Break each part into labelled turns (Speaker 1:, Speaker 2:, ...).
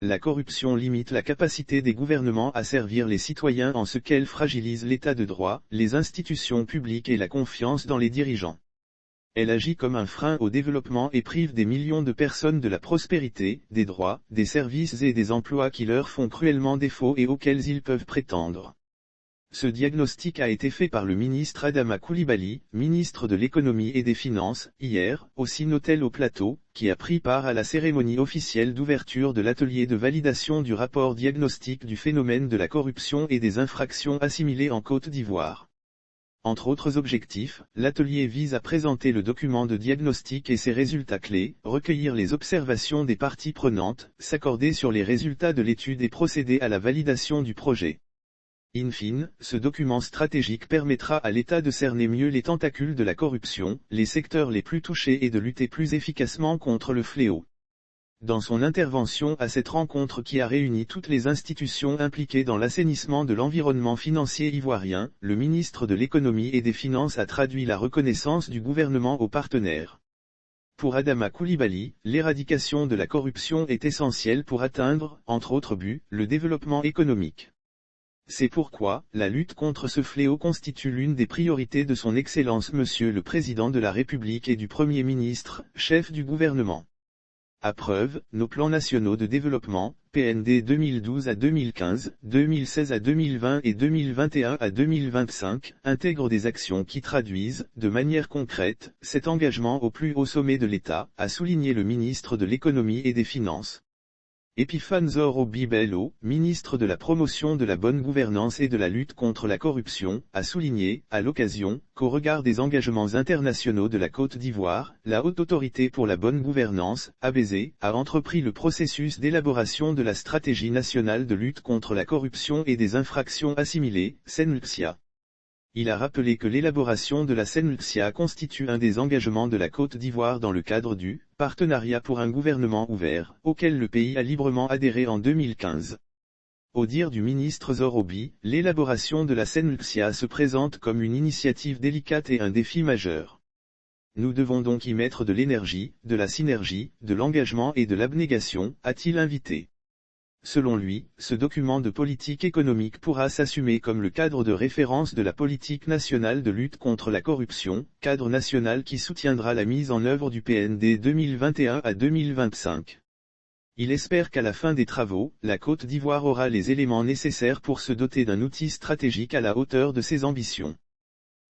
Speaker 1: La corruption limite la capacité des gouvernements à servir les citoyens en ce qu'elle fragilise l'état de droit, les institutions publiques et la confiance dans les dirigeants. Elle agit comme un frein au développement et prive des millions de personnes de la prospérité, des droits, des services et des emplois qui leur font cruellement défaut et auxquels ils peuvent prétendre. Ce diagnostic a été fait par le ministre Adama Coulibaly, ministre de l'économie et des finances, hier, au Sinotel au Plateau, qui a pris part à la cérémonie officielle d'ouverture de l'atelier de validation du rapport diagnostic du phénomène de la corruption et des infractions assimilées en Côte d'Ivoire. Entre autres objectifs, l'atelier vise à présenter le document de diagnostic et ses résultats clés, recueillir les observations des parties prenantes, s'accorder sur les résultats de l'étude et procéder à la validation du projet. In fine, ce document stratégique permettra à l'État de cerner mieux les tentacules de la corruption, les secteurs les plus touchés et de lutter plus efficacement contre le fléau. Dans son intervention à cette rencontre qui a réuni toutes les institutions impliquées dans l'assainissement de l'environnement financier ivoirien, le ministre de l'économie et des finances a traduit la reconnaissance du gouvernement aux partenaires. Pour Adama Coulibaly, l'éradication de la corruption est essentielle pour atteindre, entre autres buts, le développement économique. C'est pourquoi, la lutte contre ce fléau constitue l'une des priorités de son Excellence Monsieur le Président de la République et du Premier ministre, chef du gouvernement. À preuve, nos plans nationaux de développement, PND 2012 à 2015, 2016 à 2020 et 2021 à 2025, intègrent des actions qui traduisent, de manière concrète, cet engagement au plus haut sommet de l'État, a souligné le ministre de l'économie et des finances. Epiphane Zorobi Bello, ministre de la promotion de la bonne gouvernance et de la lutte contre la corruption, a souligné, à l'occasion, qu'au regard des engagements internationaux de la Côte d'Ivoire, la Haute Autorité pour la bonne gouvernance, ABZ, a entrepris le processus d'élaboration de la stratégie nationale de lutte contre la corruption et des infractions assimilées, SENLCIA. Il a rappelé que l'élaboration de la SENLCIA constitue un des engagements de la Côte d'Ivoire dans le cadre du « Partenariat pour un gouvernement ouvert » auquel le pays a librement adhéré en 2015. Au dire du ministre Zorobi, l'élaboration de la SENLCIA se présente comme une initiative délicate et un défi majeur. Nous devons donc y mettre de l'énergie, de la synergie, de l'engagement et de l'abnégation, a-t-il invité. Selon lui, ce document de politique économique pourra s'assumer comme le cadre de référence de la politique nationale de lutte contre la corruption, cadre national qui soutiendra la mise en œuvre du PND 2021 à 2025. Il espère qu'à la fin des travaux, la Côte d'Ivoire aura les éléments nécessaires pour se doter d'un outil stratégique à la hauteur de ses ambitions.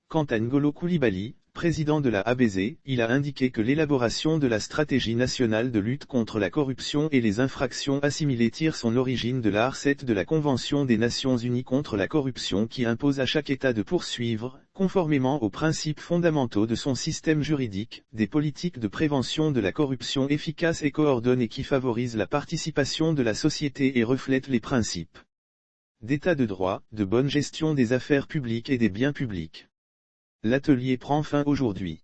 Speaker 1: Quant à N'Golo Coulibaly, président de la ABZ, il a indiqué que l'élaboration de la stratégie nationale de lutte contre la corruption et les infractions assimilées tire son origine de l'art 7 de la Convention des Nations Unies contre la corruption qui impose à chaque État de poursuivre, conformément aux principes fondamentaux de son système juridique, des politiques de prévention de la corruption efficaces et coordonnées qui favorisent la participation de la société et reflètent les principes d'état de droit, de bonne gestion des affaires publiques et des biens publics. L'atelier prend fin aujourd'hui.